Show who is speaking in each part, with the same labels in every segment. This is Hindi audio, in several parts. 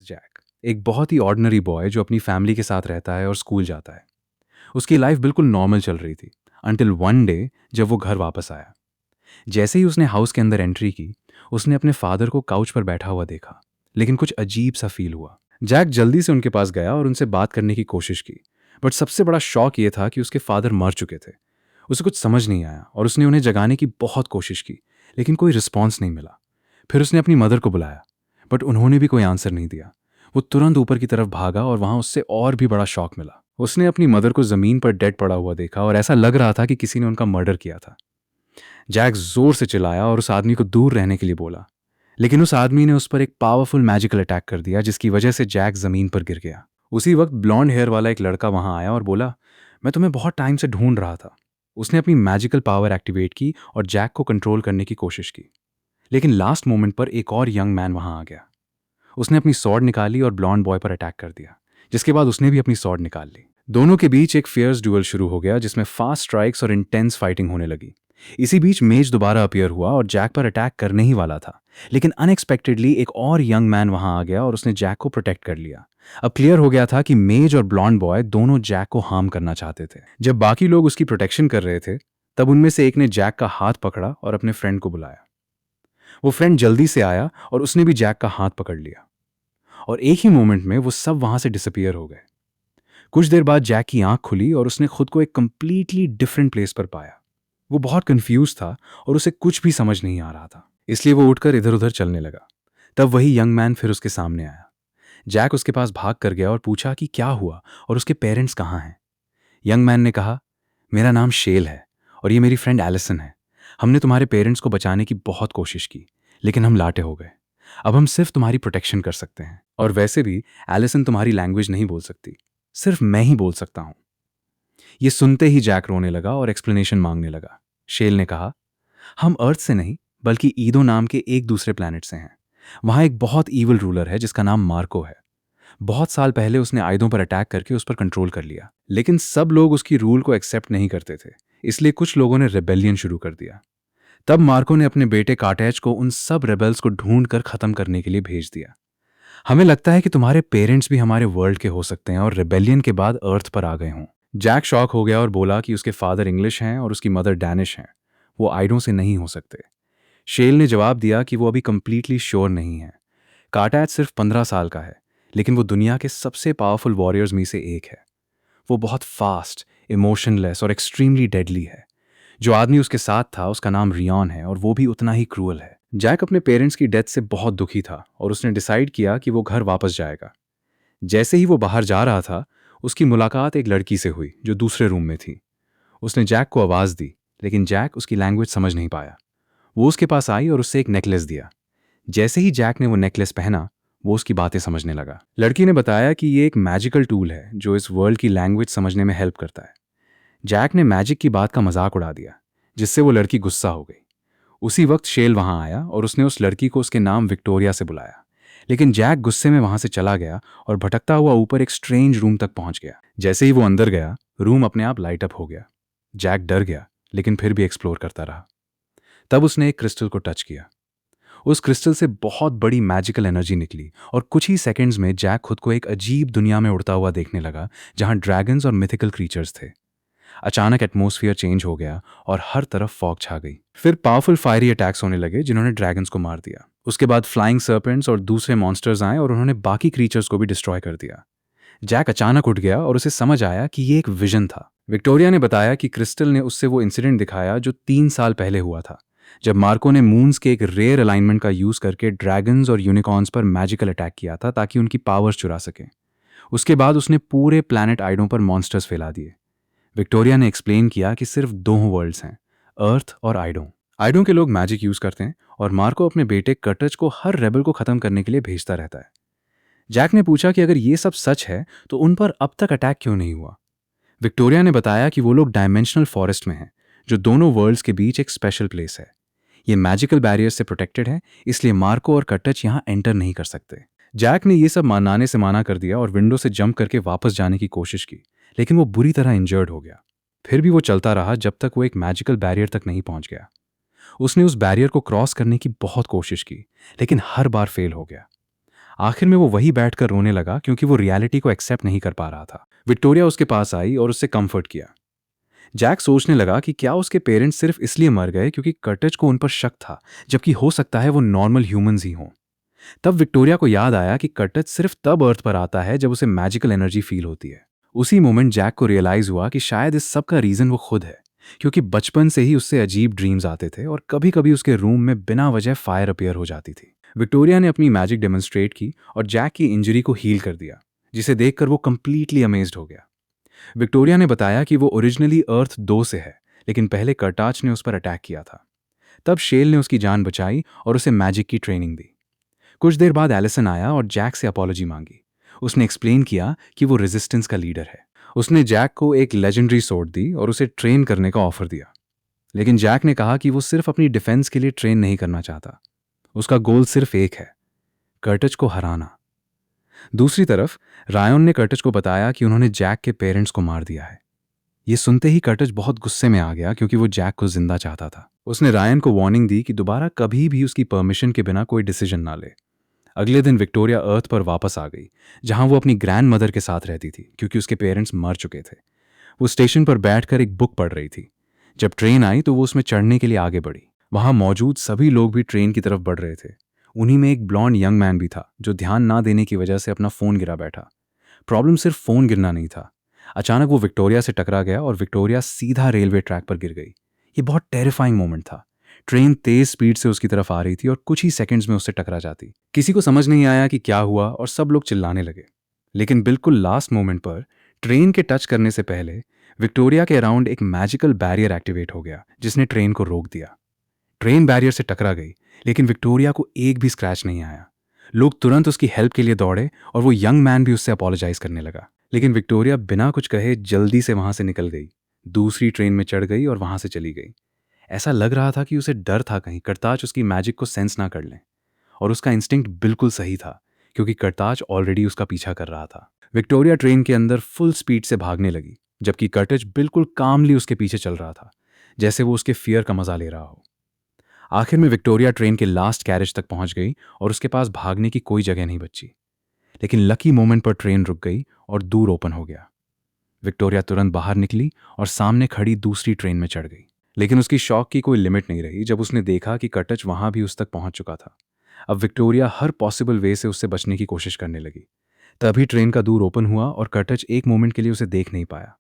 Speaker 1: जैक, एक बहुत ही ऑर्डिनरी बॉय जो अपनी फैमिली के साथ रहता है और स्कूल जाता है। उसकी लाइफ बिल्कुल नॉर्मल चल रही थी अंटिल वन डे जब वो घर वापस आया। जैसे ही उसने हाउस के अंदर एंट्री की, उसने अपने फादर को काउच पर बैठा हुआ देखा, लेकिन कुछ अजीब सा फील हुआ। जैक जल्दी से उनके पास गया और उनसे बात करने की कोशिश की, बट सबसे बड़ा शॉक ये था कि उसके फादर मर चुके थे। उसे कुछ समझ नहीं आया और उसने उन्हें जगाने की बहुत कोशिश की, लेकिन कोई रिस्पॉन्स नहीं मिला। फिर उसने अपनी मदर को बुलाया, बट उन्होंने भी कोई आंसर नहीं दिया। वो तुरंत ऊपर की तरफ भागा और वहां उससे और भी बड़ा शॉक मिला। उसने अपनी मदर को जमीन पर डेड पड़ा हुआ देखा और ऐसा लग रहा था कि किसी ने उनका मर्डर किया था। जैक जोर से चिल्लाया और उस आदमी को दूर रहने के लिए बोला, लेकिन उस आदमी ने उस पर एक पावरफुल मैजिकल अटैक कर दिया, जिसकी वजह से जैक जमीन पर गिर गया। उसी वक्त ब्लॉन्ड हेयर वाला एक लड़का वहां आया और बोला, मैं तुम्हें बहुत टाइम से ढूंढ रहा था। उसने अपनी मैजिकल पावर एक्टिवेट की और जैक को कंट्रोल करने की कोशिश की, लेकिन लास्ट मोमेंट पर एक और यंग मैन वहां आ गया। उसने अपनी सॉर्ड निकाली और ब्लॉन्ड बॉय पर अटैक कर दिया, जिसके बाद उसने भी अपनी सॉर्ड निकाल ली। दोनों के बीच एक फियर्स ड्यूअल शुरू हो गया, जिसमें फास्ट स्ट्राइक्स और इंटेंस फाइटिंग होने लगी। इसी बीच मेज दोबारा अपीयर हुआ और जैक पर अटैक करने ही वाला था, लेकिन अनएक्सपेक्टेडली एक और यंग मैन वहां आ गया और उसने जैक को प्रोटेक्ट कर लिया। अब क्लियर हो गया था कि मेज और ब्लॉन्ड बॉय दोनों जैक को हार्म करना चाहते थे। जब बाकी लोग उसकी प्रोटेक्शन कर रहे थे, तब उनमें से एक ने जैक का हाथ पकड़ा और अपने फ्रेंड को बुलाया। वो फ्रेंड जल्दी से आया और उसने भी जैक का हाथ पकड़ लिया, और एक ही मोमेंट में वो सब वहां से डिसअपियर हो गए। कुछ देर बाद जैक की आंख खुली और उसने खुद को एक कंप्लीटली डिफरेंट प्लेस पर पाया। वो बहुत कंफ्यूज था और उसे कुछ भी समझ नहीं आ रहा था, इसलिए वो उठकर इधर उधर चलने लगा। तब वही यंग मैन फिर उसके सामने आया। जैक उसके पास भाग कर गया और पूछा कि क्या हुआ और उसके पेरेंट्स कहाँ हैं। यंग मैन ने कहा, मेरा नाम शेल है और ये मेरी फ्रेंड एलिसन है। हमने तुम्हारे पेरेंट्स को बचाने की बहुत कोशिश की, लेकिन हम लाटे हो गए। अब हम सिर्फ तुम्हारी प्रोटेक्शन कर सकते हैं, और वैसे भी एलिसन तुम्हारी लैंग्वेज नहीं बोल सकती, सिर्फ मैं ही बोल सकता हूं। ये सुनते ही जैक रोने लगा और एक्सप्लेनेशन मांगने लगा। शेल ने कहा, हम अर्थ से नहीं बल्कि ईदो नाम के एक दूसरे प्लैनेट से हैं। वहां एक बहुत ईविल रूलर है जिसका नाम मार्को है। बहुत साल पहले उसने आयुधों पर अटैक करके उस पर कंट्रोल कर लिया, लेकिन सब लोग उसकी रूल को एक्सेप्ट नहीं करते थे, इसलिए कुछ लोगों ने रेबेलियन शुरू कर दिया। तब मार्को ने अपने बेटे काटेज को उन सब रेबल्स को ढूंढ कर खत्म करने के लिए भेज दिया। हमें लगता है कि तुम्हारे पेरेंट्स भी हमारे वर्ल्ड के हो सकते हैं और रेबेलियन के बाद अर्थ पर आ गए हों। जैक शॉक हो गया और बोला कि उसके फादर इंग्लिश हैं और उसकी मदर डैनिश हैं, वो आइडों से नहीं हो सकते। शेल ने जवाब दिया कि वो अभी कंप्लीटली श्योर नहीं है। काटैच सिर्फ 15 साल का है, लेकिन वो दुनिया के सबसे पावरफुल वॉरियर्स में से एक है। वो बहुत फास्ट, इमोशनलेस और एक्सट्रीमली डेडली है। जो आदमी उसके साथ था उसका नाम रियॉन है और वो भी उतना ही क्रूअल है। जैक अपने पेरेंट्स की डेथ से बहुत दुखी था और उसने डिसाइड किया कि वो घर वापस जाएगा। जैसे ही वो बाहर जा रहा था, उसकी मुलाकात एक लड़की से हुई जो दूसरे रूम में थी। उसने जैक को आवाज़ दी, लेकिन जैक उसकी लैंग्वेज समझ नहीं पाया। वो उसके पास आई और उससे एक नेकलेस दिया। जैसे ही जैक ने वो नेकलेस पहना, वो उसकी बातें समझने लगा। लड़की ने बताया कि ये एक मैजिकल टूल है जो इस वर्ल्ड की लैंग्वेज समझने में हेल्प करता है। जैक ने मैजिक की बात का मजाक उड़ा दिया, जिससे वो लड़की गुस्सा हो गई। उसी वक्त शेल वहां आया और उसने उस लड़की को उसके नाम विक्टोरिया से बुलाया, लेकिन जैक गुस्से में वहां से चला गया और भटकता हुआ ऊपर एक स्ट्रेंज रूम तक पहुंच गया। जैसे ही वो अंदर गया, रूम अपने आप लाइट अप हो गया। जैक डर गया, लेकिन फिर भी एक्सप्लोर करता रहा। तब उसने एक क्रिस्टल को टच किया। उस क्रिस्टल से बहुत बड़ी मैजिकल एनर्जी निकली और कुछ ही सेकंड्स में जैक खुद को एक अजीब दुनिया में उड़ता हुआ देखने लगा, जहां ड्रैगन्स और मिथिकल क्रीचर्स थे। अचानक एटमॉस्फेयर चेंज हो गया और हर तरफ फॉग छा गई। फिर पावरफुल फायरी अटैक्स होने लगे जिन्होंने ड्रैगन्स को मार दिया। उसके बाद फ्लाइंग सर्पेंट्स और दूसरे मॉन्स्टर्स आए और उन्होंने बाकी क्रीचर्स को भी डिस्ट्रॉय कर दिया। जैक अचानक उठ गया और उसे समझ आया कि ये एक विजन था। विक्टोरिया ने बताया कि क्रिस्टल ने उससे वो इंसिडेंट दिखाया जो 3 साल पहले हुआ था, जब मार्को ने मून्स के एक रेयर अलाइनमेंट का यूज करके ड्रैगन्स और यूनिकॉर्न्स पर मैजिकल अटैक किया था ताकि उनकी पावर्स चुरा सके। उसके बाद उसने पूरे प्लैनेट आइडों पर मॉन्स्टर्स फैला दिए। विक्टोरिया ने एक्सप्लेन किया कि सिर्फ 2 वर्ल्ड्स हैं, अर्थ और आइडों। आइडों के लोग मैजिक यूज करते हैं और मार्को अपने बेटे कटच को हर रेबल को खत्म करने के लिए भेजता रहता है। जैक ने पूछा कि अगर ये सब सच है तो उन पर अब तक अटैक क्यों नहीं हुआ। विक्टोरिया ने बताया कि वो लोग डायमेंशनल फॉरेस्ट में हैं, जो दोनों वर्ल्ड्स के बीच एक स्पेशल प्लेस है। ये मैजिकल बैरियर से प्रोटेक्टेड है, इसलिए मार्को और कटच यहाँ एंटर नहीं कर सकते। जैक ने ये सब मानने से मना कर दिया और विंडो से जंप करके वापस जाने की कोशिश की, लेकिन वो बुरी तरह इंजर्ड हो गया। फिर भी वो चलता रहा जब तक वो एक मैजिकल बैरियर तक नहीं पहुंच गया। उसने उस बैरियर को क्रॉस करने की बहुत कोशिश की, लेकिन हर बार फेल हो गया। आखिर में वो वही बैठकर रोने लगा क्योंकि वो रियलिटी को एक्सेप्ट नहीं कर पा रहा था। विक्टोरिया उसके पास आई और उससे कंफर्ट किया। जैक सोचने लगा कि क्या उसके पेरेंट्स सिर्फ इसलिए मर गए क्योंकि कर्टज को उन पर शक था, जबकि हो सकता है वो नॉर्मल ह्यूमंस ही हों। तब विक्टोरिया को याद आया कि कर्टज सिर्फ तब अर्थ पर आता है जब उसे मैजिकल एनर्जी फील होती है। उसी मोमेंट जैक को रियलाइज हुआ कि शायद इस सब का रीजन वो खुद है, क्योंकि बचपन से ही उससे अजीब ड्रीम्स आते थे और कभी कभी उसके रूम में बिना वजह फायर अपीयर हो जाती थी। विक्टोरिया ने अपनी मैजिक डेमोन्स्ट्रेट की और जैक की इंजरी को हील कर दिया, जिसे देखकर वो कंप्लीटली अमेज्ड हो गया। विक्टोरिया ने बताया कि वो ओरिजिनली अर्थ 2 से है, लेकिन पहले कर्टाच ने उस पर अटैक किया था। तब शेल ने उसकी जान बचाई और उसे मैजिक की ट्रेनिंग दी। कुछ देर बाद एलिसन आया और जैक से अपॉलॉजी मांगी। उसने एक्सप्लेन किया कि वो रेजिस्टेंस का लीडर है। उसने जैक को एक लेजेंडरी सोर्ड दी और उसे ट्रेन करने का ऑफर दिया। लेकिन जैक ने कहा कि वो सिर्फ अपनी डिफेंस के लिए ट्रेन नहीं करना चाहता। उसका गोल सिर्फ एक है, कर्टज को हराना। दूसरी तरफ रायन ने कर्टज को बताया कि उन्होंने जैक के पेरेंट्स को मार दिया है। ये सुनते ही कर्टज बहुत गुस्से में आ गया क्योंकि वो जैक को जिंदा चाहता था। उसने रायन को वार्निंग दी कि दोबारा कभी भी उसकी परमिशन के बिना कोई डिसीजन ना ले। अगले दिन विक्टोरिया अर्थ पर वापस आ गई, जहां वो अपनी ग्रैंड मदर के साथ रहती थी क्योंकि उसके पेरेंट्स मर चुके थे। वो स्टेशन पर बैठकर एक बुक पढ़ रही थी। जब ट्रेन आई तो वो उसमें चढ़ने के लिए आगे बढ़ी। वहां मौजूद सभी लोग भी ट्रेन की तरफ बढ़ रहे थे। उन्हीं में एक ब्लॉन्ड यंग मैन भी था जो ध्यान ना देने की वजह से अपना फोन गिरा बैठा। प्रॉब्लम सिर्फ फोन गिरना नहीं था। अचानक वो विक्टोरिया से टकरा गया और विक्टोरिया सीधा रेलवे ट्रैक पर गिर गई। ये बहुत टेरिफाइंग मोमेंट था। ट्रेन तेज स्पीड से उसकी तरफ आ रही थी और कुछ ही सेकंड्स में उससे टकरा जाती। किसी को समझ नहीं आया कि क्या हुआ और सब लोग चिल्लाने लगे। लेकिन बिल्कुल लास्ट मोमेंट पर ट्रेन के टच करने से पहले विक्टोरिया के अराउंड एक मैजिकल बैरियर एक्टिवेट हो गया, जिसने ट्रेन को रोक दिया। ट्रेन बैरियर से टकरा गई, लेकिन विक्टोरिया को एक भी स्क्रैच नहीं आया। लोग तुरंत उसकी हेल्प के लिए दौड़े और वो यंग मैन भी उससे अपोलोजाइज करने लगा। लेकिन विक्टोरिया बिना कुछ कहे जल्दी से वहां से निकल गई, दूसरी ट्रेन में चढ़ गई और वहां से चली गई। ऐसा लग रहा था कि उसे डर था कहीं करताज उसकी मैजिक को सेंस ना कर लें। और उसका इंस्टिंक्ट बिल्कुल सही था, क्योंकि करताज ऑलरेडी उसका पीछा कर रहा था। विक्टोरिया ट्रेन के अंदर फुल स्पीड से भागने लगी, जबकि कर्टज बिल्कुल कामली उसके पीछे चल रहा था, जैसे वो उसके फियर का मजा ले रहा हो। आखिर में विक्टोरिया ट्रेन के लास्ट कैरेज तक पहुंच गई और उसके पास भागने की कोई जगह नहीं बची। लेकिन लकी मोमेंट पर ट्रेन रुक गई और दूर ओपन हो गया। विक्टोरिया तुरंत बाहर निकली और सामने खड़ी दूसरी ट्रेन में चढ़ गई। लेकिन उसकी शॉक की कोई लिमिट नहीं रही जब उसने देखा कि कर्टज वहां भी उस तक पहुंच चुका था। अब विक्टोरिया हर पॉसिबल वे से उससे बचने की कोशिश करने लगी। तभी ट्रेन का दूर ओपन हुआ और कर्टज एक मोमेंट के लिए उसे देख नहीं पाया।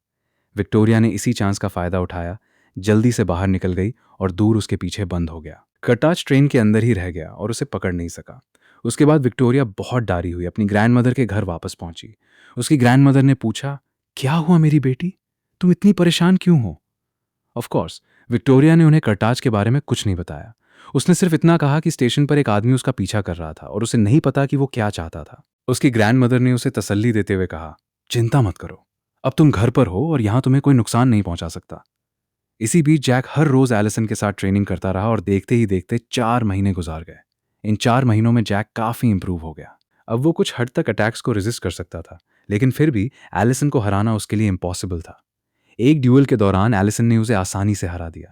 Speaker 1: विक्टोरिया ने इसी चांस का फायदा उठाया, जल्दी से बाहर निकल गई और दूर उसके पीछे बंद हो गया। कर्टाज ट्रेन के अंदर ही रह गया और उसे पकड़ नहीं सका। उसके बाद विक्टोरिया बहुत डारी हुई अपनी ग्रैंडमदर के घर वापस पहुंची। उसकी ग्रैंडमदर ने पूछा, क्या हुआ मेरी बेटी, तुम इतनी परेशान क्यों हो? ऑफ कोर्स विक्टोरिया ने उन्हें कर्टाज के बारे में कुछ नहीं बताया। उसने सिर्फ इतना कहा कि स्टेशन पर एक आदमी उसका पीछा कर रहा था और उसे नहीं पता कि वो क्या चाहता था। उसकी ग्रैंडमदर ने उसे तसल्ली देते हुए कहा, चिंता मत करो, अब तुम घर पर हो और यहां तुम्हें कोई नुकसान नहीं पहुंचा सकता। इसी बीच जैक हर रोज एलिसन के साथ ट्रेनिंग करता रहा और देखते ही देखते 4 महीने गुजार गए। इन 4 महीनों में जैक काफी इंप्रूव हो गया। अब वो कुछ हद तक अटैक्स को रेजिस्ट कर सकता था, लेकिन फिर भी एलिसन को हराना उसके लिए इम्पॉसिबल था। एक ड्यूल के दौरान एलिसन ने उसे आसानी से हरा दिया।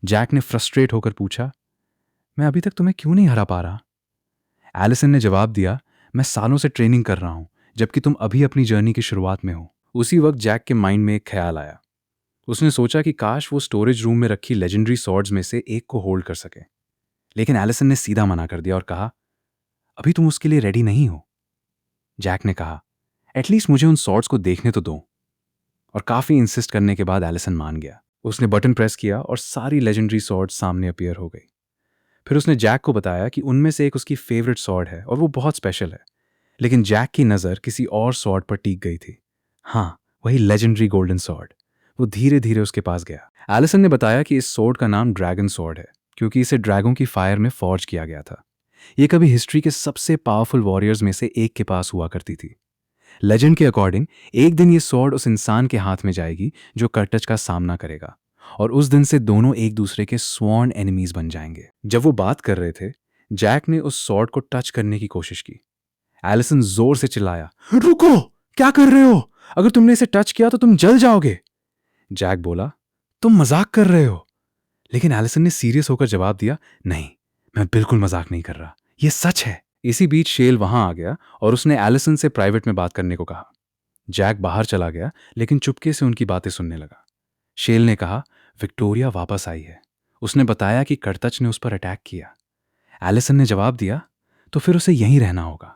Speaker 1: जैक ने फ्रस्ट्रेट होकर पूछा, मैं अभी तक तुम्हें क्यों नहीं हरा पा रहा? एलिसन ने जवाब दिया, मैं सालों से ट्रेनिंग कर रहा हूं, जबकि तुम अभी अपनी जर्नी की शुरुआत में हो। उसी वक्त जैक के माइंड में एक ख्याल आया। उसने सोचा कि काश वो स्टोरेज रूम में रखी लेजेंडरी सॉर्ड्स में से एक को होल्ड कर सके। लेकिन एलिसन ने सीधा मना कर दिया और कहा, अभी तुम उसके लिए रेडी नहीं हो। जैक ने कहा, एटलीस्ट मुझे उन सॉर्ड्स को देखने तो दो। और काफी इंसिस्ट करने के बाद एलिसन मान गया। उसने बटन प्रेस किया और सारी लेजेंडरी सॉर्ड्स सामने अपीयर हो गई। फिर उसने जैक को बताया कि उनमें से एक उसकी फेवरेट सॉर्ड है और वो बहुत स्पेशल है। लेकिन जैक की नज़र किसी और सॉर्ड पर टिक गई थी। हाँ, वही लेजेंडरी गोल्डन सॉर्ड। वो धीरे धीरे उसके पास गया। एलिसन ने बताया कि इस सॉर्ड का नाम ड्रैगन सॉर्ड है, क्योंकि इसे ड्रैगन की फायर में फॉर्ज किया गया था। ये कभी हिस्ट्री के सबसे पावरफुल वॉरियर्स में से एक के पास हुआ करती थी। लेजेंड के अकॉर्डिंग एक दिन ये सॉर्ड उस इंसान के हाथ में जाएगी जो कर्टज का सामना करेगा, और उस दिन से दोनों एक दूसरे के स्वॉर्न एनिमीज बन जाएंगे। जब वो बात कर रहे थे, जैक ने उस सॉर्ड को टच करने की कोशिश की। एलिसन जोर से चिल्लाया, रुको, क्या कर रहे हो? अगर तुमने इसे टच किया तो तुम जल जाओगे। जैक बोला, तुम मजाक कर रहे हो। लेकिन एलिसन ने सीरियस होकर जवाब दिया, नहीं, मैं बिल्कुल मजाक नहीं कर रहा, यह सच है। इसी बीच शेल वहां आ गया और उसने एलिसन से प्राइवेट में बात करने को कहा। जैक बाहर चला गया लेकिन चुपके से उनकी बातें सुनने लगा। शेल ने कहा, विक्टोरिया वापस आई है। उसने बताया कि कर्तच ने उस पर अटैक किया। एलिसन ने जवाब दिया, तो फिर उसे यहीं रहना होगा।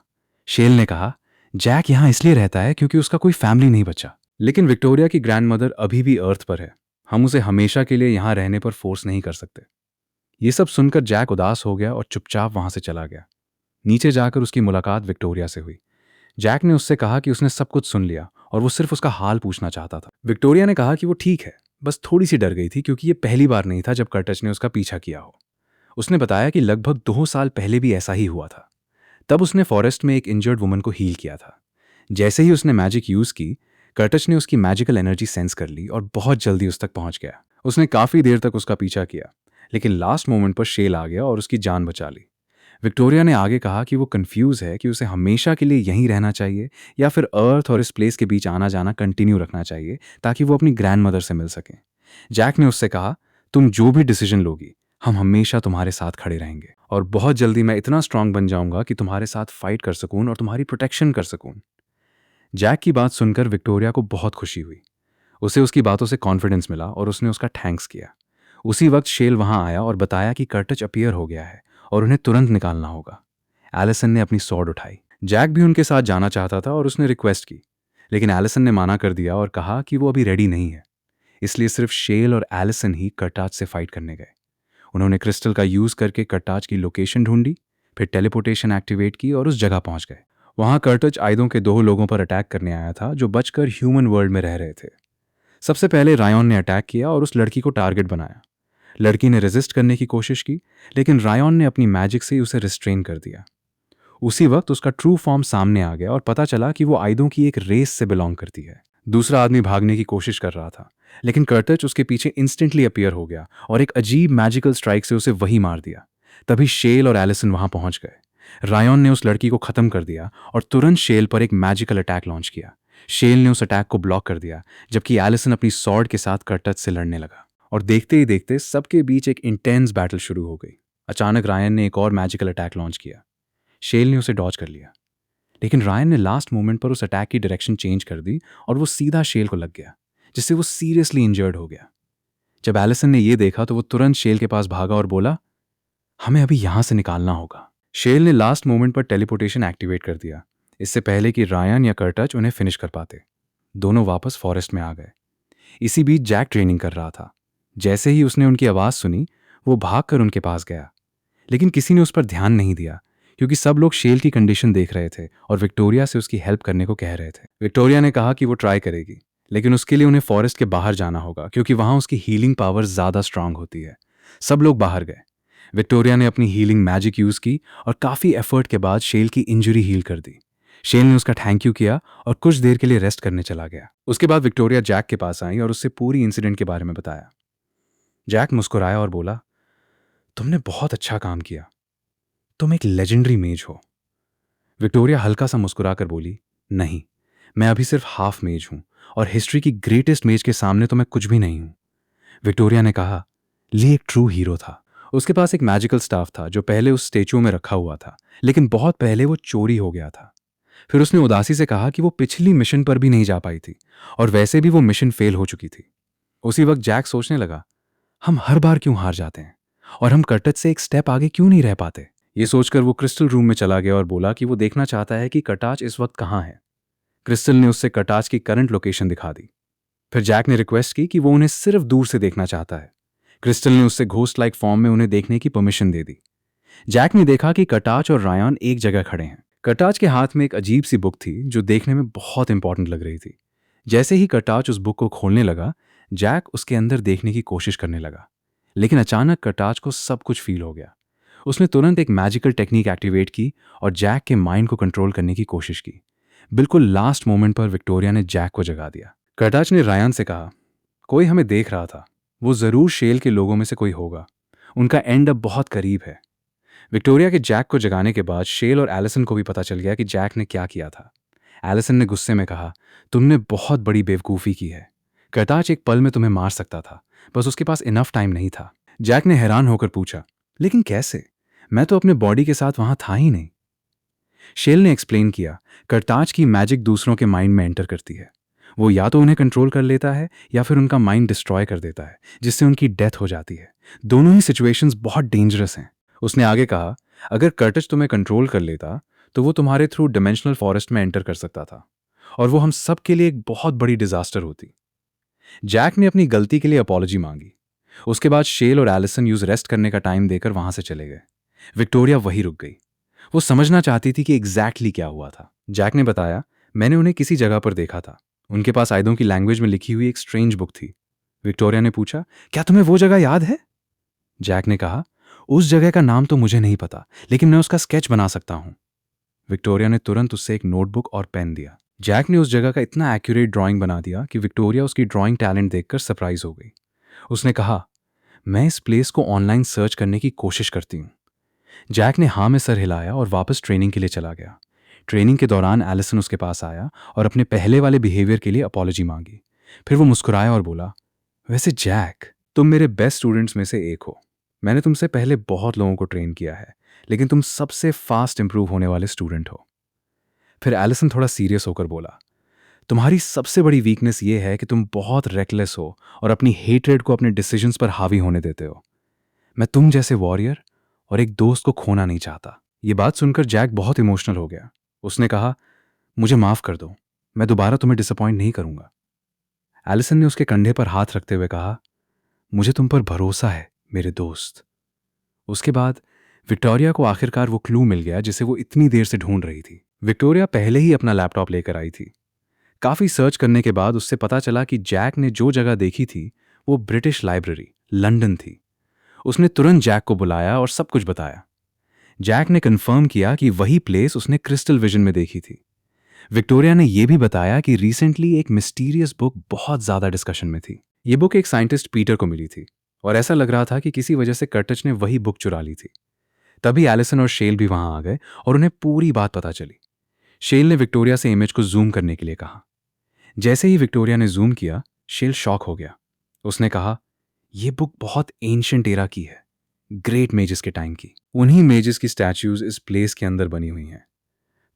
Speaker 1: शेल ने कहा, जैक यहां इसलिए रहता है क्योंकि उसका कोई फैमिली नहीं बचा, लेकिन विक्टोरिया की ग्रैंडमदर अभी भी अर्थ पर है। हम उसे हमेशा के लिए यहां रहने पर फोर्स नहीं कर सकते। ये सब सुनकर जैक उदास हो गया और चुपचाप वहां से चला गया। नीचे जाकर उसकी मुलाकात विक्टोरिया से हुई। जैक ने उससे कहा कि उसने सब कुछ सुन लिया और वो सिर्फ उसका हाल पूछना चाहता था। विक्टोरिया ने कहा कि वो ठीक है, बस थोड़ी सी डर गई थी क्योंकि ये पहली बार नहीं था जब कर्टच ने उसका पीछा किया हो। उसने बताया कि लगभग 2 साल पहले भी ऐसा ही हुआ था। तब उसने फॉरेस्ट में एक इंजर्ड वुमन को हील किया था। जैसे ही उसने मैजिक यूज की, कर्टच ने उसकी मैजिकल एनर्जी सेंस कर ली और बहुत जल्दी उस तक पहुंच गया। उसने काफी देर तक उसका पीछा किया, लेकिन लास्ट मोमेंट पर शेल आ गया और उसकी जान बचा ली। विक्टोरिया ने आगे कहा कि वो कंफ्यूज है कि उसे हमेशा के लिए यहीं रहना चाहिए या फिर अर्थ और इस प्लेस के बीच आना जाना कंटिन्यू रखना चाहिए ताकि वो अपनी ग्रैंडमदर से मिल सके। जैक ने उससे कहा, तुम जो भी डिसीजन लोगी, हम हमेशा तुम्हारे साथ खड़े रहेंगे और बहुत जल्दी मैं इतना स्ट्रांग बन जाऊंगा कि तुम्हारे साथ फाइट कर सकूं और तुम्हारी प्रोटेक्शन कर सकूं। जैक की बात सुनकर विक्टोरिया को बहुत खुशी हुई। उसे उसकी बातों से कॉन्फिडेंस मिला और उसने उसका थैंक्स किया। उसी वक्त शेल वहां आया और बताया कि कर्टच अपीयर हो गया है और उन्हें तुरंत निकालना होगा। एलिसन ने अपनी स्वॉर्ड उठाई। जैक भी उनके साथ जाना चाहता था और उसने रिक्वेस्ट की, लेकिन एलिसन ने माना कर दिया और कहा कि वो अभी रेडी नहीं है। इसलिए सिर्फ शेल और एलिसन ही कर्टाज से फाइट करने गए। उन्होंने क्रिस्टल का यूज करके कर्टाज की लोकेशन ढूंढी, फिर टेलीपोर्टेशन एक्टिवेट की और उस जगह पहुंच गए। वहां कर्टच आयदों के 2 लोगों पर अटैक करने आया था जो बचकर ह्यूमन वर्ल्ड में रह रहे थे। सबसे पहले रायन ने अटैक किया और उस लड़की को टारगेट बनाया। लड़की ने रेजिस्ट करने की कोशिश की, लेकिन रायन ने अपनी मैजिक से उसे रिस्ट्रेन कर दिया। उसी वक्त उसका ट्रू फॉर्म सामने आ गया और पता चला कि वो आयदों की एक रेस से बिलोंग करती है। दूसरा आदमी भागने की कोशिश कर रहा था, लेकिन कर्टच उसके पीछे इंस्टेंटली अपीयर हो गया और एक अजीब मैजिकल स्ट्राइक से उसे वही मार दिया। तभी शेल और एलिसन वहां पहुंच गए। रायन ने उस लड़की को खत्म कर दिया और तुरंत शेल पर एक मैजिकल अटैक लॉन्च किया। शेल ने उस अटैक को ब्लॉक कर दिया, जबकि एलिसन अपनी सॉर्ड के साथ कर्टच से लड़ने लगा। और देखते ही देखते सबके बीच एक इंटेंस बैटल शुरू हो गई। अचानक रायन ने एक और मैजिकल अटैक लॉन्च किया। शेल ने उसे डॉज कर लिया, लेकिन रायन ने लास्ट मोमेंट पर उस अटैक की डायरेक्शन चेंज कर दी और वो सीधा शेल को लग गया, जिससे वो सीरियसली इंजर्ड हो गया। जब एलिसन ने यह देखा तो वो तुरंत शेल के पास भागा और बोला, हमें अभी यहां से निकालना होगा। शेल ने लास्ट मोमेंट पर टेलीपोर्टेशन एक्टिवेट कर दिया, इससे पहले कि रायन या कर्टच उन्हें फिनिश कर पाते। दोनों वापस फॉरेस्ट में आ गए। इसी बीच जैक ट्रेनिंग कर रहा था। जैसे ही उसने उनकी आवाज सुनी, वो भागकर उनके पास गया, लेकिन किसी ने उस पर ध्यान नहीं दिया क्योंकि सब लोग शेल की कंडीशन देख रहे थे और विक्टोरिया से उसकी हेल्प करने को कह रहे थे। विक्टोरिया ने कहा कि वो ट्राई करेगी, लेकिन उसके लिए उन्हें फॉरेस्ट के बाहर जाना होगा क्योंकि वहां उसकी हीलिंग पावर ज्यादा स्ट्रांग होती है। सब लोग बाहर गए। विक्टोरिया ने अपनी हीलिंग मैजिक यूज की और काफी एफर्ट के बाद शेल की इंजरी हील कर दी। शेल ने उसका थैंक यू किया और कुछ देर के लिए रेस्ट करने चला गया। उसके बाद विक्टोरिया जैक के पास आई और उससे पूरी इंसिडेंट के बारे में बताया। जैक मुस्कुराया और बोला, तुमने बहुत अच्छा काम किया, तुम एक लेजेंडरी मेज हो। विक्टोरिया हल्का सा मुस्कुराकर बोली, नहीं, मैं अभी सिर्फ हाफ मेज हूं और हिस्ट्री की ग्रेटेस्ट मेज के सामने तो मैं कुछ भी नहीं हूं। विक्टोरिया ने कहा, ली एक ट्रू हीरो था। उसके पास एक मैजिकल स्टाफ था जो पहले उस स्टेचू में रखा हुआ था, लेकिन बहुत पहले वो चोरी हो गया था। फिर उसने उदासी से कहा कि वो पिछली मिशन पर भी नहीं जा पाई थी और वैसे भी वो मिशन फेल हो चुकी थी। उसी वक्त जैक सोचने लगा, हम हर बार क्यों हार जाते हैं और हम कर्टच से एक स्टेप आगे क्यों नहीं रह पाते। ये सोचकर वो क्रिस्टल रूम में चला गया और बोला कि वो देखना चाहता है कि कटाच इस वक्त कहाँ है। क्रिस्टल ने उससे कटाच की करंट लोकेशन दिखा दी। फिर जैक ने रिक्वेस्ट की कि वो उन्हें सिर्फ दूर से देखना चाहता है। क्रिस्टल ने उससे घोस्ट लाइक फॉर्म में उन्हें देखने की परमिशन दे दी। जैक ने देखा कि कटाच और रायन एक जगह खड़े हैं। कटाच के हाथ में एक अजीब सी बुक थी जो देखने में बहुत इंपॉर्टेंट लग रही थी। जैसे ही कटाच उस बुक को खोलने लगा, जैक उसके अंदर देखने की कोशिश करने लगा, लेकिन अचानक कटाच को सब कुछ फील हो गया। उसने तुरंत एक मैजिकल टेक्निक एक्टिवेट की और जैक के माइंड को कंट्रोल करने की कोशिश की। बिल्कुल लास्ट मोमेंट पर विक्टोरिया ने जैक को जगा दिया। कटाच ने रायन से कहा, कोई हमें देख रहा था, वो जरूर शेल के लोगों में से कोई होगा, उनका एंड अब बहुत करीब है। विक्टोरिया के जैक को जगाने के बाद शेल और एलिसन को भी पता चल गया कि जैक ने क्या किया था। एलिसन ने गुस्से में कहा, तुमने बहुत बड़ी बेवकूफ़ी की है। कर्टाच एक पल में तुम्हें मार सकता था, बस उसके पास इनफ टाइम नहीं था। जैक ने हैरान होकर पूछा, लेकिन कैसे? मैं तो अपने बॉडी के साथ वहां था ही नहीं। शेल ने एक्सप्लेन किया, करताज की मैजिक दूसरों के माइंड में एंटर करती है। वो या तो उन्हें कंट्रोल कर लेता है या फिर उनका माइंड डिस्ट्रॉय कर देता है, जिससे उनकी डेथ हो जाती है। दोनों ही सिचुएशंस बहुत डेंजरस हैं। उसने आगे कहा, अगर कर्टज तुम्हें कंट्रोल कर लेता तो वो तुम्हारे थ्रू डिमेंशनल फॉरेस्ट में एंटर कर सकता था, और वो हम सब के लिए एक बहुत बड़ी डिजास्टर होती। जैक ने अपनी गलती के लिए अपॉलॉजी मांगी। उसके बाद शेल और एलिसन यूज रेस्ट करने का टाइम देकर वहां से चले गए। विक्टोरिया वहीं रुक गई। वो समझना चाहती थी कि एग्जैक्टली क्या हुआ था। जैक ने बताया, मैंने उन्हें किसी जगह पर देखा था। उनके पास आयदों की लैंग्वेज में लिखी हुई एक स्ट्रेंज बुक थी। विक्टोरिया ने पूछा, क्या तुम्हें वो जगह याद है? जैक ने कहा, उस जगह का नाम तो मुझे नहीं पता, लेकिन मैं उसका स्केच बना सकता हूं। विक्टोरिया ने तुरंत उससे एक नोटबुक और पेन दिया। जैक ने उस जगह का इतना एक्यूरेट ड्राइंग बना दिया कि विक्टोरिया उसकी ड्राइंग टैलेंट देखकर सरप्राइज हो गई। उसने कहा, मैं इस प्लेस को ऑनलाइन सर्च करने की कोशिश करती हूँ। जैक ने हाँ में सर हिलाया और वापस ट्रेनिंग के लिए चला गया। ट्रेनिंग के दौरान एलिसन उसके पास आया और अपने पहले वाले बिहेवियर के लिए अपॉलॉजी मांगी। फिर वो मुस्कुराया और बोला, वैसे जैक, तुम मेरे बेस्ट स्टूडेंट्स में से एक हो। मैंने तुमसे पहले बहुत लोगों को ट्रेन किया है, लेकिन तुम सबसे फास्ट इंप्रूव होने वाले स्टूडेंट हो। फिर एलिसन थोड़ा सीरियस होकर बोला, तुम्हारी सबसे बड़ी वीकनेस ये है कि तुम बहुत रेकलेस हो और अपनी हेट्रेड को अपने डिसीजंस पर हावी होने देते हो। मैं तुम जैसे वॉरियर और एक दोस्त को खोना नहीं चाहता। ये बात सुनकर जैक बहुत इमोशनल हो गया। उसने कहा, मुझे माफ कर दो, मैं दोबारा तुम्हें डिसअपॉइंट नहीं करूंगा। एलिसन ने उसके कंधे पर हाथ रखते हुए कहा, मुझे तुम पर भरोसा है मेरे दोस्त। उसके बाद विक्टोरिया को आखिरकार वो क्लू मिल गया जिसे वो इतनी देर से ढूंढ रही थी। विक्टोरिया पहले ही अपना लैपटॉप लेकर आई थी। काफी सर्च करने के बाद उससे पता चला कि जैक ने जो जगह देखी थी वो ब्रिटिश लाइब्रेरी लंदन थी। उसने तुरंत जैक को बुलाया और सब कुछ बताया। जैक ने कंफर्म किया कि वही प्लेस उसने क्रिस्टल विजन में देखी थी। विक्टोरिया ने यह भी बताया कि रिसेंटली एक मिस्टीरियस बुक बहुत ज्यादा डिस्कशन में थी। ये बुक एक साइंटिस्ट पीटर को मिली थी और ऐसा लग रहा था कि किसी वजह से कर्टज ने वही बुक चुरा ली थी। तभी एलिसन और शेल भी वहां आ गए और उन्हें पूरी बात पता चली। शेल ने विक्टोरिया से इमेज को जूम करने के लिए कहा। जैसे ही विक्टोरिया ने जूम किया, शेल शॉक हो गया। उसने कहा, यह बुक बहुत एंशिएंट एरा की है, ग्रेट मेजेस के टाइम की। उन्हीं मेजेस की स्टैच्यूज इस प्लेस के अंदर बनी हुई हैं।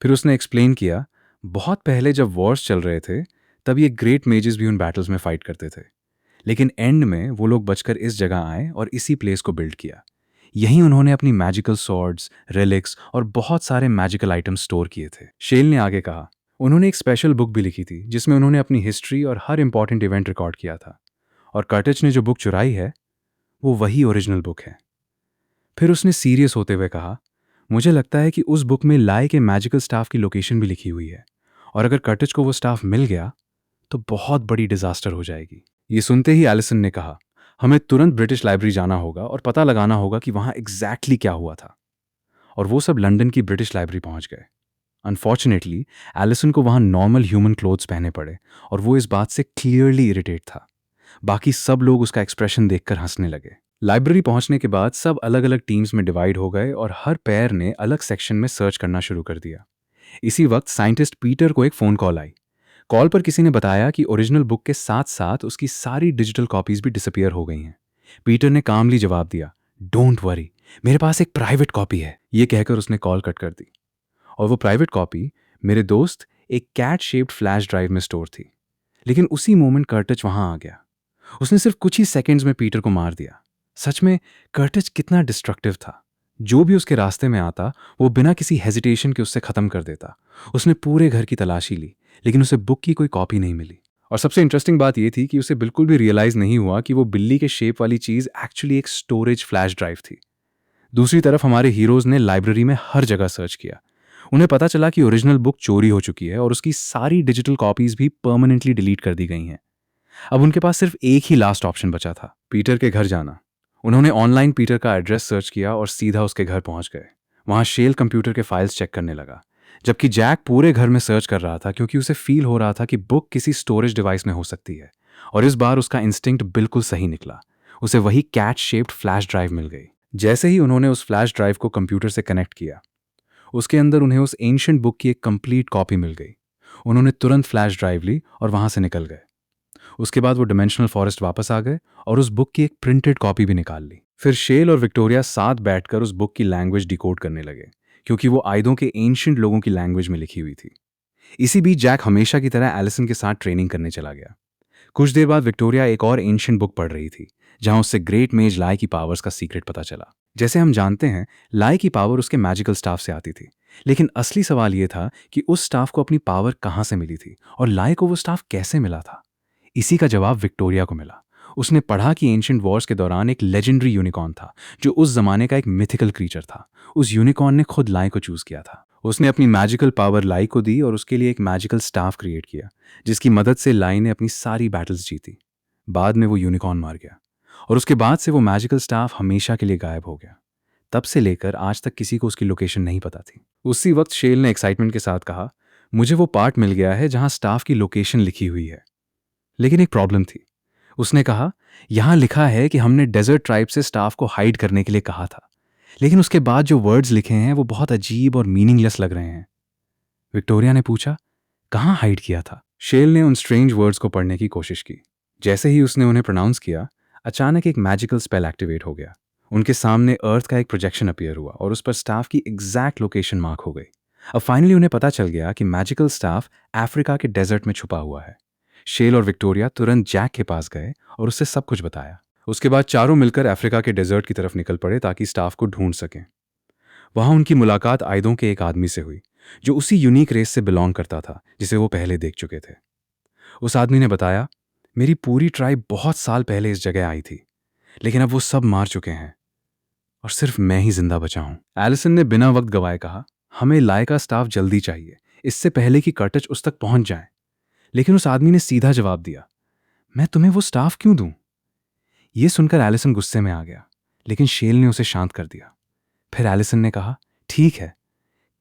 Speaker 1: फिर उसने एक्सप्लेन किया, बहुत पहले जब वॉर्स चल रहे थे तब ये ग्रेट मेजेस भी उन बैटल्स में फाइट करते थे, लेकिन एंड में वो लोग बचकर इस जगह आए और इसी प्लेस को बिल्ड किया। यहीं उन्होंने अपनी मैजिकल सॉर्ड्स, रिलिक्स और बहुत सारे मैजिकल आइटम्स स्टोर किए थे। शेल ने आगे कहा, उन्होंने एक स्पेशल बुक भी लिखी थी जिसमें उन्होंने अपनी हिस्ट्री और हर इंपॉर्टेंट इवेंट रिकॉर्ड किया था, और कर्टज ने जो बुक चुराई है वो वही ओरिजिनल बुक है। फिर उसने सीरियस होते हुए कहा, मुझे लगता है कि उस बुक में लाई के मैजिकल स्टाफ की लोकेशन भी लिखी हुई है, और अगर कर्टज को वो स्टाफ मिल गया तो बहुत बड़ी डिजास्टर हो जाएगी। ये सुनते ही एलिसन ने कहा, हमें तुरंत ब्रिटिश लाइब्रेरी जाना होगा और पता लगाना होगा कि वहां एग्जैक्टली क्या हुआ था। और वो सब लंदन की ब्रिटिश लाइब्रेरी पहुंच गए। अनफॉर्चुनेटली एलिसन को वहां नॉर्मल ह्यूमन क्लोथ्स पहने पड़े और वो इस बात से क्लियरली इरिटेट था। बाकी सब लोग उसका एक्सप्रेशन देखकर हंसने लगे। लाइब्रेरी पहुंचने के बाद सब अलग अलग टीम्स में डिवाइड हो गए और हर पेयर ने अलग सेक्शन में सर्च करना शुरू कर दिया। इसी वक्त साइंटिस्ट पीटर को एक फ़ोन कॉल आई। कॉल पर किसी ने बताया कि ओरिजिनल बुक के साथ साथ उसकी सारी डिजिटल कॉपीज भी डिसअपियर हो गई हैं। पीटर ने कामली जवाब दिया, डोंट वरी, मेरे पास एक प्राइवेट कॉपी है। ये कहकर उसने कॉल कट कर दी। और वो प्राइवेट कॉपी मेरे दोस्त एक कैट शेप्ड फ्लैश ड्राइव में स्टोर थी। लेकिन उसी मोमेंट कर्टज वहां आ गया। उसने सिर्फ कुछ ही सेकंड्स में पीटर को मार दिया। सच में कर्टज कितना डिस्ट्रक्टिव था। जो भी उसके रास्ते में आता वो बिना किसी हेजिटेशन के उससे खत्म कर देता। उसने पूरे घर की तलाशी ली, लेकिन उसे बुक की कोई कॉपी नहीं मिली। और सबसे इंटरेस्टिंग बात यह थी कि उसे बिल्कुल भी रियलाइज नहीं हुआ कि वो बिल्ली के शेप वाली चीज एक्चुअली एक स्टोरेज फ्लैश ड्राइव थी। दूसरी तरफ हमारे हीरोज ने लाइब्रेरी में हर जगह सर्च किया। उन्हें पता चला कि ओरिजिनल बुक चोरी हो चुकी है और उसकी सारी डिजिटल कॉपीज भी परमानेंटली डिलीट कर दी गई हैं। अब उनके पास सिर्फ एक ही लास्ट ऑप्शन बचा था, पीटर के घर जाना। उन्होंने ऑनलाइन पीटर का एड्रेस सर्च किया और सीधा उसके घर पहुंच गए। वहां शेल कंप्यूटर के फाइल्स चेक करने लगा, जबकि जैक पूरे घर में सर्च कर रहा था क्योंकि उसे फील हो रहा था कि बुक किसी स्टोरेज डिवाइस में हो सकती है। और इस बार उसका इंस्टिंक्ट बिल्कुल सही निकला। उसे वही कैट शेप्ड फ्लैश ड्राइव मिल गई। जैसे ही उन्होंने उस फ्लैश ड्राइव को कंप्यूटर से कनेक्ट किया, उसके अंदर उन्हें उस एंशिएंट बुक की एक कंप्लीट कॉपी मिल गई। उन्होंने तुरंत फ्लैश ड्राइव ली और वहां से निकल गए। उसके बाद वो डिमेंशनल फॉरेस्ट वापस आ गए और उस बुक की एक प्रिंटेड कॉपी भी निकाल ली। फिर शेल और विक्टोरिया साथ बैठकर उस बुक की लैंग्वेज डिकोड करने लगे, क्योंकि वो आयदों के एंशियंट लोगों की लैंग्वेज में लिखी हुई थी। इसी बीच जैक हमेशा की तरह एलिसन के साथ ट्रेनिंग करने चला गया। कुछ देर बाद विक्टोरिया एक और एंशियंट बुक पढ़ रही थी, जहां उससे ग्रेट मेज लाई की पावर्स का सीक्रेट पता चला। जैसे हम जानते हैं, लाई की पावर उसके मैजिकल स्टाफ से आती थी, लेकिन असली सवाल यह था कि उस स्टाफ को अपनी पावर कहां से मिली थी और लाई को वो स्टाफ कैसे मिला था। इसी का जवाब विक्टोरिया को मिला। उसने पढ़ा कि एंशियंट वॉर्स के दौरान एक लेजेंडरी यूनिकॉर्न था, जो उस जमाने का एक मिथिकल क्रीचर था। उस यूनिकॉर्न ने खुद लाई को चूज किया था। उसने अपनी मैजिकल पावर लाई को दी और उसके लिए एक मैजिकल स्टाफ क्रिएट किया, जिसकी मदद से लाई ने अपनी सारी बैटल्स जीती। बाद में वो यूनिकॉर्न मार गया और उसके बाद से वो मैजिकल स्टाफ हमेशा के लिए गायब हो गया। तब से लेकर आज तक किसी को उसकी लोकेशन नहीं पता थी। उसी वक्त शेल ने एक्साइटमेंट के साथ कहा, मुझे वो पार्ट मिल गया है जहां स्टाफ की लोकेशन लिखी हुई है। लेकिन एक प्रॉब्लम थी। उसने कहा, यहां लिखा है कि हमने डेजर्ट ट्राइब से स्टाफ को हाइड करने के लिए कहा था, लेकिन उसके बाद जो वर्ड्स लिखे हैं वो बहुत अजीब और मीनिंगलेस लग रहे हैं। विक्टोरिया ने पूछा, कहाँ हाइड किया था? शेल ने उन स्ट्रेंज वर्ड्स को पढ़ने की कोशिश की। जैसे ही उसने उन्हें प्रोनाउंस किया, अचानक एक मैजिकल स्पेल एक्टिवेट हो गया। उनके सामने अर्थ का एक प्रोजेक्शन अपीयर हुआ और उस पर स्टाफ की एग्जैक्ट लोकेशन मार्क हो गई। अब फाइनली उन्हें पता चल गया कि मैजिकल स्टाफ अफ्रीका के डेजर्ट में छुपा हुआ है। शेल और विक्टोरिया तुरंत जैक के पास गए और उससे सब कुछ बताया। उसके बाद चारों मिलकर अफ्रीका के डेजर्ट की तरफ निकल पड़े ताकि स्टाफ को ढूंढ सकें। वहां उनकी मुलाकात आयदों के एक आदमी से हुई, जो उसी यूनिक रेस से बिलोंग करता था जिसे वो पहले देख चुके थे। उस आदमी ने बताया, मेरी पूरी ट्राइब बहुत साल पहले इस जगह आई थी, लेकिन अब वो सब मार चुके हैं और सिर्फ मैं ही जिंदा बचा हूं। एलिसन ने बिना वक्त गवाए कहा, हमें लाई का स्टाफ जल्दी चाहिए, इससे पहले कि कर्टच उस तक पहुंच जाए। लेकिन उस आदमी ने सीधा जवाब दिया, मैं तुम्हें वो स्टाफ क्यों दूं? यह सुनकर एलिसन गुस्से में आ गया, लेकिन शेल ने उसे शांत कर दिया। फिर एलिसन ने कहा, ठीक है,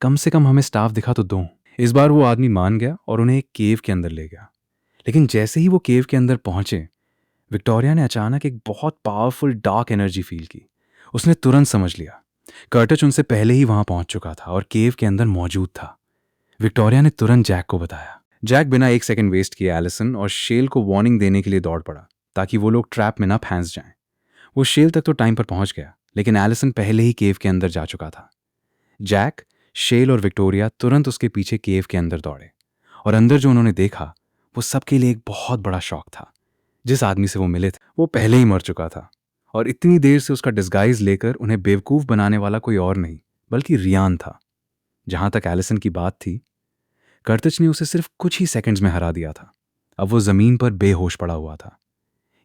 Speaker 1: कम से कम हमें स्टाफ दिखा तो दो। इस बार वो आदमी मान गया और उन्हें एक केव के अंदर ले गया। लेकिन जैसे ही वो केव के अंदर पहुंचे, विक्टोरिया ने अचानक एक बहुत पावरफुल डार्क एनर्जी फील की। उसने तुरंत समझ लिया, कर्टच उनसे पहले ही वहां पहुंच चुका था और केव के अंदर मौजूद था। विक्टोरिया ने तुरंत जैक को बताया। जैक बिना एक सेकंड वेस्ट किए एलिसन और शेल को वार्निंग देने के लिए दौड़ पड़ा, ताकि वो लोग ट्रैप में ना फंस जाएं। वो शेल तक तो टाइम पर पहुंच गया, लेकिन एलिसन पहले ही केव के अंदर जा चुका था। जैक, शेल और विक्टोरिया तुरंत उसके पीछे केव के अंदर दौड़े और अंदर जो उन्होंने देखा वो सबके लिए एक बहुत बड़ा शॉक था। जिस आदमी से वो मिले थे वो पहले ही मर चुका था और इतनी देर से उसका डिस्गाइज लेकर उन्हें बेवकूफ बनाने वाला कोई और नहीं बल्कि रियान था। जहां तक एलिसन की बात थी, कर्तच ने उसे सिर्फ कुछ ही सेकंड्स में हरा दिया था। अब वो जमीन पर बेहोश पड़ा हुआ था।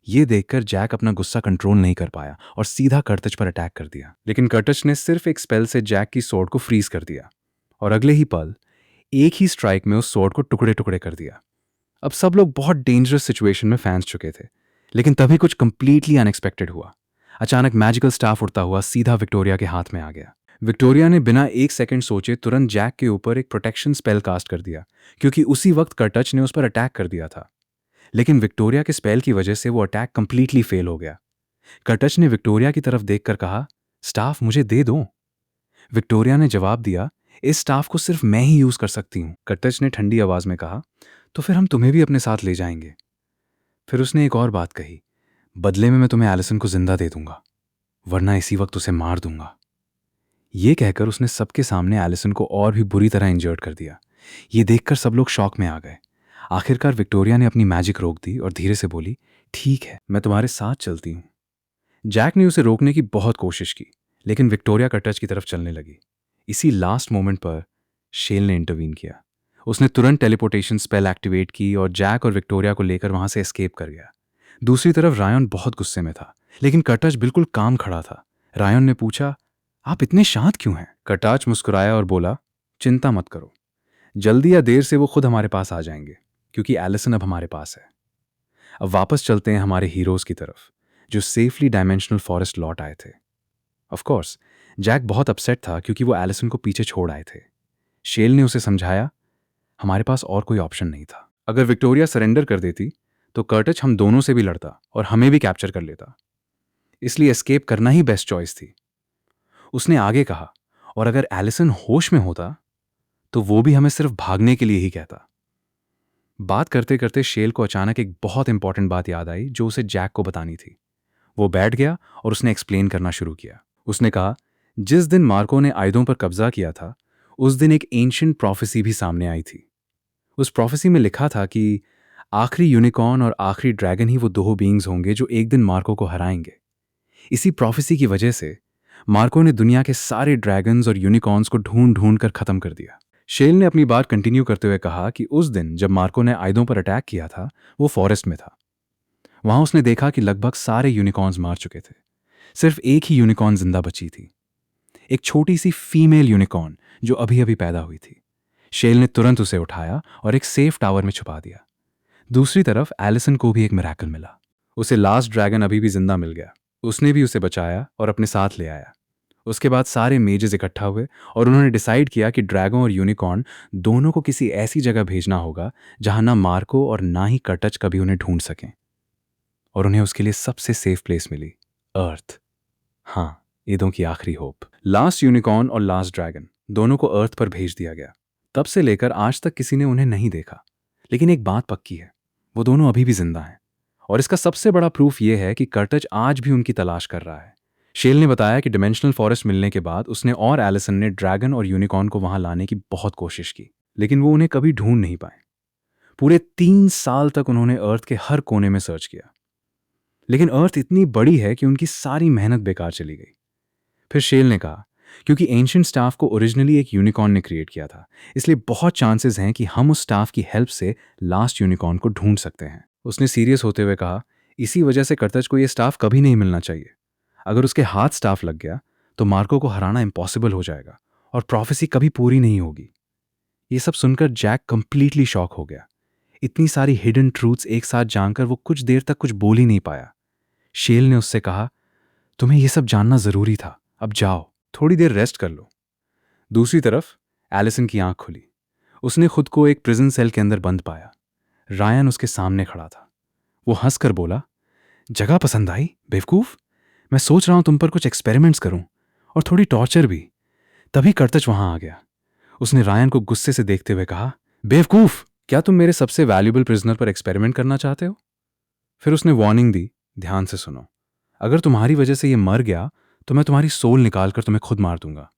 Speaker 1: ये देखकर जैक अपना गुस्सा कंट्रोल नहीं कर पाया और सीधा कर्तच पर अटैक कर दिया। लेकिन कर्तच ने सिर्फ एक स्पेल से जैक की स्वॉर्ड को फ्रीज कर दिया और अगले ही पल एक ही स्ट्राइक में उस स्वॉर्ड को टुकड़े टुकड़े कर दिया। अब सब लोग बहुत डेंजरस सिचुएशन में फंस चुके थे, लेकिन तभी कुछ कंप्लीटली अनएक्सपेक्टेड हुआ। अचानक मैजिकल स्टाफ उड़ता हुआ सीधा विक्टोरिया के हाथ में आ गया। विक्टोरिया ने बिना एक सेकंड सोचे तुरंत जैक के ऊपर एक प्रोटेक्शन स्पेल कास्ट कर दिया, क्योंकि उसी वक्त कर्टच ने उस पर अटैक कर दिया था। लेकिन विक्टोरिया के स्पेल की वजह से वो अटैक कंप्लीटली फेल हो गया। कर्टच ने विक्टोरिया की तरफ देखकर कहा, स्टाफ मुझे दे दो। विक्टोरिया ने जवाब दिया, इस स्टाफ को सिर्फ मैं ही यूज कर सकती हूं। कर्टच ने ठंडी आवाज में कहा, तो फिर हम तुम्हें भी अपने साथ ले जाएंगे। फिर उसने एक और बात कही, बदले में मैं तुम्हें एलिसन को जिंदा दे दूंगा, वरना इसी वक्त उसे मार दूंगा। ये कहकर उसने सबके सामने एलिसन को और भी बुरी तरह इंजर्ड कर दिया। ये देखकर सब लोग शॉक में आ गए। आखिरकार विक्टोरिया ने अपनी मैजिक रोक दी और धीरे से बोली, ठीक है, मैं तुम्हारे साथ चलती हूं। जैक ने उसे रोकने की बहुत कोशिश की, लेकिन विक्टोरिया कर्टच की तरफ चलने लगी। इसी लास्ट मोमेंट पर शेल ने इंटरवीन किया। उसने तुरंत टेलीपोर्टेशन स्पेल एक्टिवेट की और जैक और विक्टोरिया को लेकर वहां से एस्केप कर गया। दूसरी तरफ रायन बहुत गुस्से में था, लेकिन कर्टच बिल्कुल काम खड़ा था। रायन ने पूछा, आप इतने शांत क्यों हैं? कर्टच मुस्कुराया और बोला, चिंता मत करो, जल्दी या देर से वो खुद हमारे पास आ जाएंगे, क्योंकि एलिसन अब हमारे पास है। अब वापस चलते हैं हमारे हीरोज की तरफ, जो सेफली डायमेंशनल फॉरेस्ट लौट आए थे। ऑफ कोर्स जैक बहुत अपसेट था क्योंकि वो एलिसन को पीछे छोड़ आए थे। शेल ने उसे समझाया, हमारे पास और कोई ऑप्शन नहीं था। अगर विक्टोरिया सरेंडर कर देती तो कर्टच हम दोनों से भी लड़ता और हमें भी कैप्चर कर लेता, इसलिए एस्केप करना ही बेस्ट चॉइस थी। उसने आगे कहा, और अगर एलिसन होश में होता तो वो भी हमें सिर्फ भागने के लिए ही कहता। बात करते करते शेल को अचानक एक बहुत इंपॉर्टेंट बात याद आई जो उसे जैक को बतानी थी। वो बैठ गया और उसने एक्सप्लेन करना शुरू किया। उसने कहा, जिस दिन मार्को ने आयुधों पर कब्जा किया था, उस दिन एक एंशिएंट प्रोफेसी भी सामने आई थी। उस प्रोफेसी में लिखा था कि आखिरी यूनिकॉर्न और आखिरी ड्रैगन ही वो दो बीइंग्स होंगे जो एक दिन मार्को को हराएंगे। इसी प्रोफेसी की वजह से मार्को ने दुनिया के सारे ड्रैगन्स और यूनिकॉर्न्स को ढूंढ ढूंढ कर खत्म कर दिया। शेल ने अपनी बात कंटिन्यू करते हुए कहा कि उस दिन जब मार्को ने आयुधों पर अटैक किया था, वो फॉरेस्ट में था। वहां उसने देखा कि लगभग सारे यूनिकॉर्न्स मार चुके थे। सिर्फ एक ही यूनिकॉर्न जिंदा बची थी, एक छोटी सी फीमेल यूनिकॉर्न जो अभी अभी पैदा हुई थी। शेल ने तुरंत उसे उठाया और एक सेफ टावर में छुपा दिया। दूसरी तरफ एलिसन को भी एक मिरेकल मिला। उसे लास्ट ड्रैगन अभी भी जिंदा मिल गया। उसने भी उसे बचाया और अपने साथ ले आया। उसके बाद सारे मेजेस इकट्ठा हुए और उन्होंने डिसाइड किया कि ड्रैगन और यूनिकॉर्न दोनों को किसी ऐसी जगह भेजना होगा जहां ना मार्को और ना ही कर्टच कभी उन्हें ढूंढ सकें। और उन्हें उसके लिए सबसे सेफ प्लेस मिली, अर्थ। हाँ, ईदों की आखिरी होप। लास्ट यूनिकॉर्न और लास्ट ड्रैगन दोनों को अर्थ पर भेज दिया गया। तब से लेकर आज तक किसी ने उन्हें नहीं देखा, लेकिन एक बात पक्की है, वो दोनों अभी भी जिंदा हैं। और इसका सबसे बड़ा प्रूफ ये है कि कर्टच आज भी उनकी तलाश कर रहा है। शेल ने बताया कि डिमेंशनल फॉरेस्ट मिलने के बाद उसने और एलिसन ने ड्रैगन और यूनिकॉर्न को वहां लाने की बहुत कोशिश की, लेकिन वो उन्हें कभी ढूंढ नहीं पाए। पूरे 3 साल तक उन्होंने अर्थ के हर कोने में सर्च किया, लेकिन अर्थ इतनी बड़ी है कि उनकी सारी मेहनत बेकार चली गई। फिर शेल ने कहा, क्योंकि एंशिएंट स्टाफ को ओरिजिनली एक यूनिकॉर्न ने क्रिएट किया था, इसलिए बहुत चांसेस हैं कि हम उस स्टाफ की हेल्प से लास्ट यूनिकॉर्न को ढूंढ सकते हैं। उसने सीरियस होते हुए कहा, इसी वजह से कर्तज को यह स्टाफ कभी नहीं मिलना चाहिए। अगर उसके हाथ स्टाफ लग गया तो मार्को को हराना इम्पॉसिबल हो जाएगा और प्रोफेसी कभी पूरी नहीं होगी। ये सब सुनकर जैक कंप्लीटली शॉक हो गया। इतनी सारी हिडन ट्रूथ्स एक साथ जानकर वो कुछ देर तक कुछ बोल ही नहीं पाया। शेल ने उससे कहा, तुम्हें यह सब जानना जरूरी था, अब जाओ, थोड़ी देर रेस्ट कर लो। दूसरी तरफ एलिसन की आंख खुली। उसने खुद को एक प्रिजन सेल के अंदर बंद पाया। रायन उसके सामने खड़ा था। वो हंसकर बोला, जगह पसंद आई बेवकूफ? मैं सोच रहा हूं तुम पर कुछ एक्सपेरिमेंट्स करूं और थोड़ी टॉर्चर भी। तभी कर्तच वहां आ गया। उसने रायन को गुस्से से देखते हुए कहा, बेवकूफ, क्या तुम मेरे सबसे वैल्यूबल प्रिजनर पर एक्सपेरिमेंट करना चाहते हो? फिर उसने वार्निंग दी, ध्यान से सुनो, अगर तुम्हारी वजह से यह मर गया तो मैं तुम्हारी सोल निकालकर तुम्हें खुद मार दूंगा।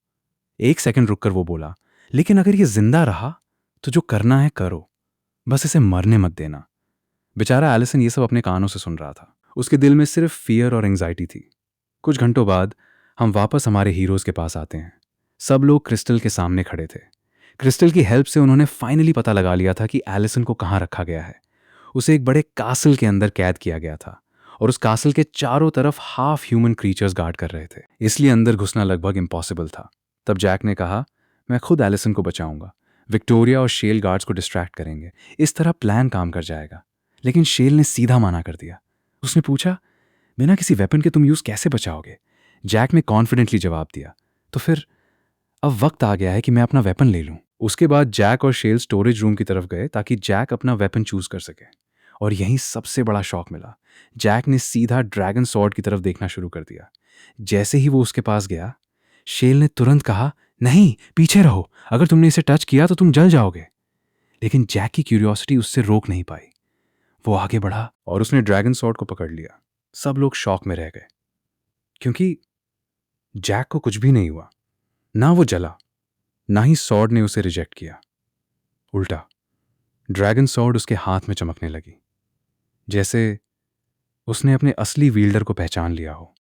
Speaker 1: एक सेकंड रुककर वो बोला, लेकिन अगर ये जिंदा रहा तो जो करना है करो, बस इसे मरने मत देना। बेचारा एलिसन ये सब अपने कानों से सुन रहा था। उसके दिल में सिर्फ फियर और एंजाइटी थी। कुछ घंटों बाद हम वापस हमारे हीरोज के पास आते हैं। सब लोग क्रिस्टल के सामने खड़े थे। क्रिस्टल की हेल्प से उन्होंने फाइनली पता लगा लिया था कि एलिसन को कहाँ रखा गया है। उसे एक बड़े कासल के अंदर कैद किया गया था और उस कासल के चारों तरफ हाफ ह्यूमन क्रीचर्स गार्ड कर रहे थे, इसलिए अंदर घुसना लगभग इम्पॉसिबल था। तब जैक ने कहा, मैं खुद एलिसन को बचाऊंगा, विक्टोरिया और शेल गार्ड्स को डिस्ट्रैक्ट करेंगे, इस तरह प्लान काम कर जाएगा। लेकिन शेल ने सीधा माना कर दिया। उसने पूछा, बिना किसी वेपन के तुम यूज कैसे बचाओगे? जैक ने कॉन्फिडेंटली जवाब दिया, तो फिर अब वक्त आ गया है कि मैं अपना वेपन ले लूं। उसके बाद जैक और शेल स्टोरेज रूम की तरफ गए ताकि जैक अपना वेपन चूज कर सके। और यहीं सबसे बड़ा शॉक मिला। जैक ने सीधा ड्रैगन सॉर्ड की तरफ देखना शुरू कर दिया। जैसे ही वो उसके पास गया, शेल ने तुरंत कहा, नहीं, पीछे रहो, अगर तुमने इसे टच किया तो तुम जल जाओगे। लेकिन जैक की क्यूरियोसिटी उससे रोक नहीं पाई। वो आगे बढ़ा और उसने ड्रैगन सॉर्ड को पकड़ लिया। सब लोग शॉक में रह गए, क्योंकि जैक को कुछ भी नहीं हुआ। ना वो जला, ना ही सॉर्ड ने उसे रिजेक्ट किया। उल्टा ड्रैगन सॉर्ड उसके हाथ में चमकने लगी, जैसे उसने अपने असली विल्डर को पहचान लिया हो।